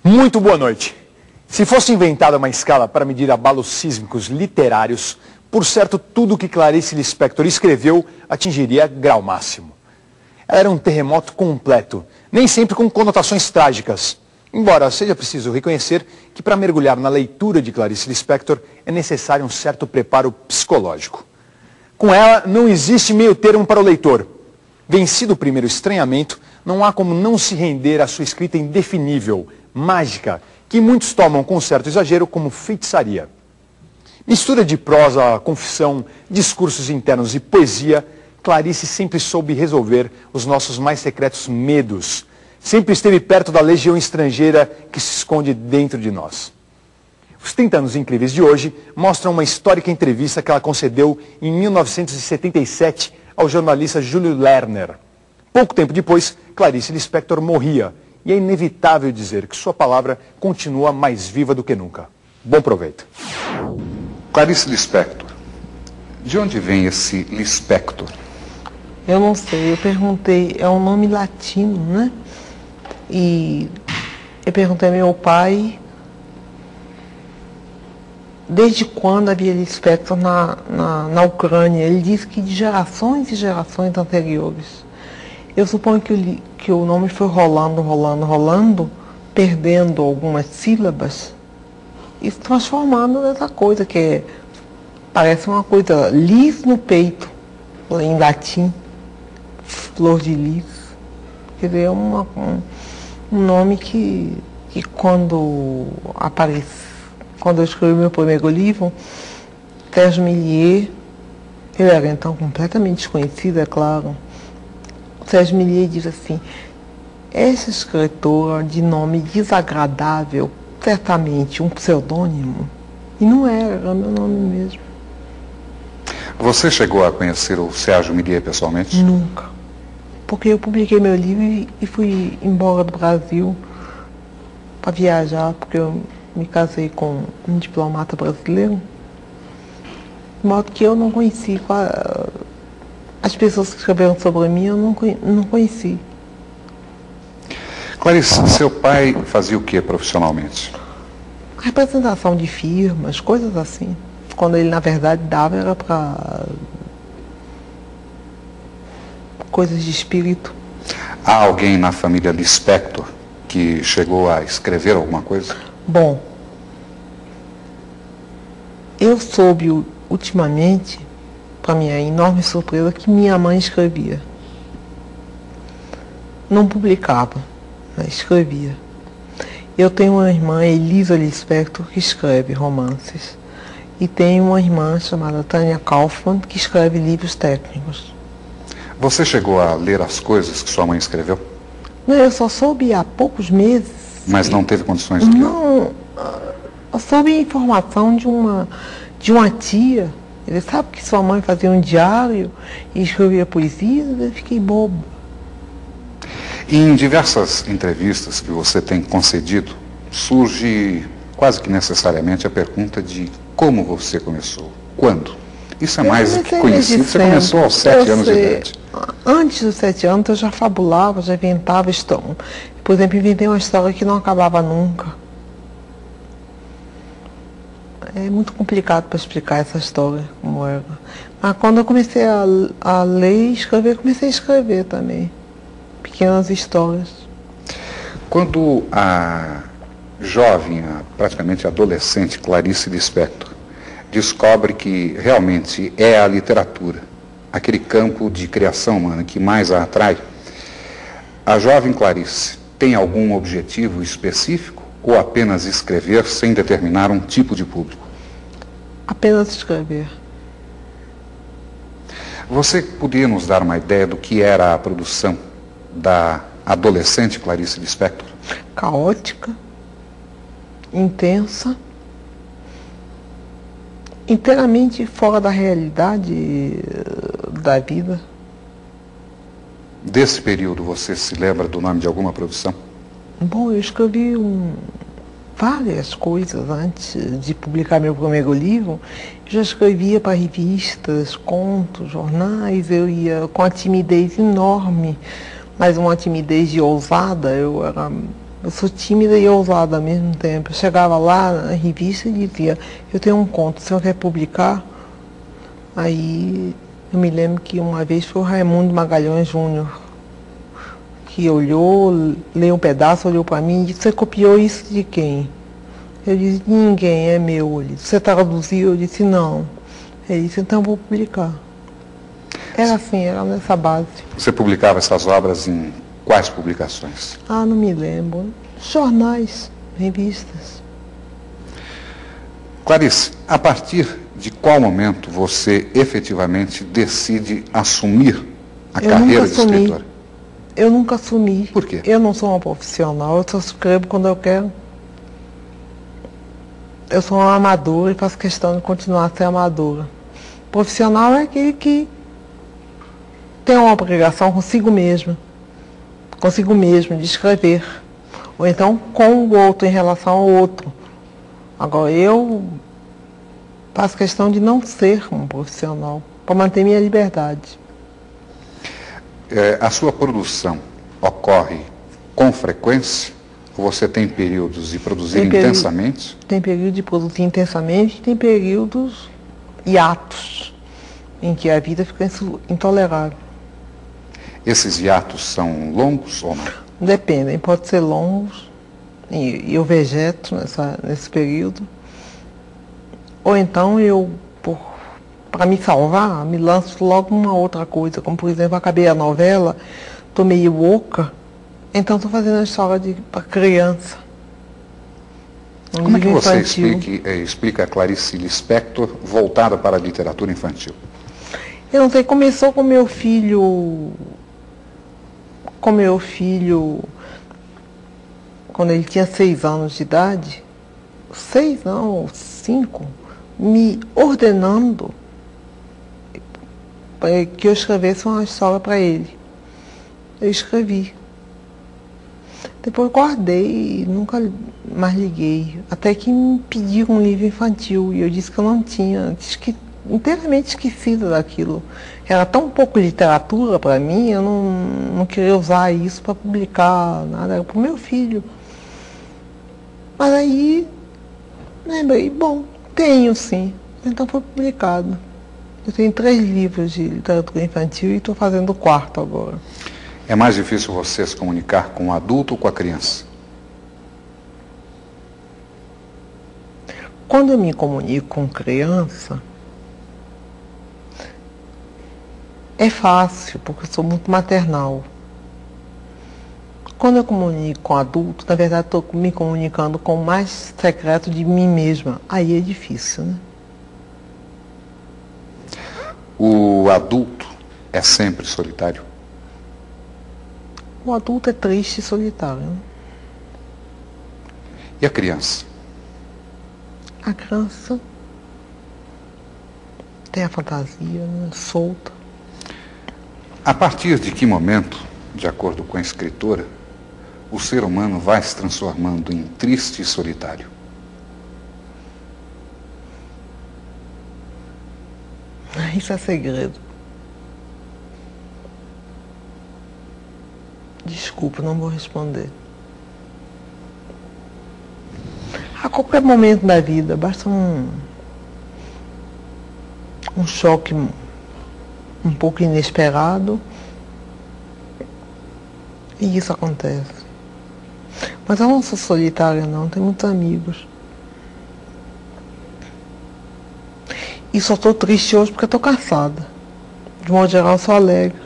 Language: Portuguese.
Muito boa noite. Se fosse inventada uma escala para medir abalos sísmicos literários, por certo, tudo o que Clarice Lispector escreveu atingiria grau máximo. Ela era um terremoto completo, nem sempre com conotações trágicas. Embora seja preciso reconhecer que para mergulhar na leitura de Clarice Lispector é necessário um certo preparo psicológico. Com ela, não existe meio termo para o leitor. Vencido o primeiro estranhamento, não há como não se render à sua escrita indefinível, mágica, que muitos tomam com certo exagero como feitiçaria. Mistura de prosa, confissão, discursos internos e poesia, Clarice sempre soube resolver os nossos mais secretos medos. Sempre esteve perto da legião estrangeira que se esconde dentro de nós. Os 30 anos incríveis de hoje mostram uma histórica entrevista que ela concedeu em 1977 ao jornalista Júlio Lerner. Pouco tempo depois, Clarice Lispector morria. E é inevitável dizer que sua palavra continua mais viva do que nunca. Bom proveito. Clarice Lispector, de onde vem esse Lispector? Eu não sei, eu perguntei, é um nome latino, né? E eu perguntei ao meu pai desde quando havia Lispector na Ucrânia. Ele disse que de gerações e gerações anteriores. Eu suponho que o nome foi rolando, perdendo algumas sílabas e se transformando nessa coisa que parece uma coisa lis no peito, em latim, flor de lis. Quer dizer, é um nome que quando eu escrevi meu primeiro livro, Sérgio Millier, ele era então completamente desconhecido, é claro. Sérgio Millier diz assim: essa escritora de nome desagradável, certamente um pseudônimo. E não era meu nome mesmo. Você chegou a conhecer o Sérgio Millier pessoalmente? Nunca. Porque eu publiquei meu livro e fui embora do Brasil para viajar, porque eu me casei com um diplomata brasileiro. De modo que eu não conheci as pessoas que escreveram sobre mim, eu não conheci. Clarice, seu pai fazia o que profissionalmente? Representação de firmas, coisas assim. Quando ele, na verdade, dava, era para coisas de espírito. Há alguém na família Lispector que chegou a escrever alguma coisa? Bom, eu soube ultimamente, para minha enorme surpresa, que minha mãe escrevia. Não publicava, mas escrevia. Eu tenho uma irmã, Elisa Lispector, que escreve romances. E tenho uma irmã chamada Tânia Kaufmann, que escreve livros técnicos. Você chegou a ler as coisas que sua mãe escreveu? Não, eu só soube há poucos meses. Mas não teve condições de ler? Não, eu soube a informação de uma tia. Ele sabe que sua mãe fazia um diário e escrevia poesias, eu fiquei bobo. Em diversas entrevistas que você tem concedido, surge quase que necessariamente a pergunta de como você começou, quando. Isso é mais do que conhecido, você começou aos 7 anos de idade. Antes dos 7 anos eu já fabulava, já inventava história. Por exemplo, inventei uma história que não acabava nunca. É muito complicado para explicar essa história, como era. Mas quando eu comecei a ler e escrever, comecei a escrever também. Pequenas histórias. Quando a jovem, praticamente adolescente Clarice Lispector descobre que realmente é a literatura, aquele campo de criação humana que mais a atrai, a jovem Clarice tem algum objetivo específico ou apenas escrever sem determinar um tipo de público? Apenas escrever. Você poderia nos dar uma ideia do que era a produção da adolescente Clarice Lispector? Caótica, intensa, inteiramente fora da realidade da vida. Desse período, você se lembra do nome de alguma produção? Bom, eu escrevi várias coisas antes de publicar meu primeiro livro. Eu já escrevia para revistas, contos, jornais. Eu ia com a timidez enorme, mas uma timidez de ousada. Eu era Eu sou tímida e ousada ao mesmo tempo. Eu chegava lá na revista e dizia, eu tenho um conto, o senhor quer publicar? Aí eu me lembro que uma vez foi o Raimundo Magalhães Júnior, que olhou, leu um pedaço, olhou para mim e disse, você copiou isso de quem? Eu disse, ninguém, é meu. Ele disse, você traduziu? Eu disse, não. Ele disse, então eu vou publicar. Era assim, era nessa base. Você publicava essas obras em quais publicações? Ah, não me lembro. Jornais, revistas. Clarice, a partir de qual momento você efetivamente decide assumir a carreira de escritora? Eu nunca assumi. Por quê? Eu não sou uma profissional, eu só escrevo quando eu quero. Eu sou uma amadora e faço questão de continuar a ser amadora. Profissional é aquele que tem uma obrigação consigo mesmo de escrever. Ou então com o outro, em relação ao outro. Agora, eu faço questão de não ser um profissional, para manter minha liberdade. A sua produção ocorre com frequência? Ou você tem períodos de produzir intensamente? Tem período de produzir intensamente, tem períodos hiatos, em que a vida fica intolerável. Esses hiatos são longos ou não? Dependem, pode ser longos, e eu vegeto nesse período. Ou então eu, para me salvar, me lanço logo uma outra coisa, como por exemplo, acabei a novela, estou meio oca, então estou fazendo a história para criança. Como é que você explica a Clarice Lispector voltada para a literatura infantil? Eu não sei, começou com meu filho, quando ele tinha 6 anos de idade, 6 não, 5, me ordenando que eu escrevesse uma história para ele. Eu escrevi. Depois guardei e nunca mais liguei. Até que me pediram um livro infantil e eu disse que eu não tinha, inteiramente esquecida daquilo. Era tão pouco literatura para mim, eu não queria usar isso para publicar nada, era para o meu filho. Mas aí lembrei, bom, tenho sim. Então foi publicado. Eu tenho 3 livros de literatura infantil e estou fazendo o 4º agora. É mais difícil você se comunicar com o adulto ou com a criança? Quando eu me comunico com criança, é fácil, porque eu sou muito maternal. Quando eu comunico com adulto, na verdade estou me comunicando com o mais secreto de mim mesma. Aí é difícil, né? O adulto é sempre solitário? O adulto é triste e solitário, né? E a criança? A criança tem a fantasia, né, solta. A partir de que momento, de acordo com a escritora, o ser humano vai se transformando em triste e solitário? Isso é segredo. Desculpa, não vou responder. A qualquer momento da vida, basta um choque um pouco inesperado e isso acontece. Mas eu não sou solitária não, tenho muitos amigos. E só estou triste hoje porque estou cansada. De modo geral, eu sou alegre.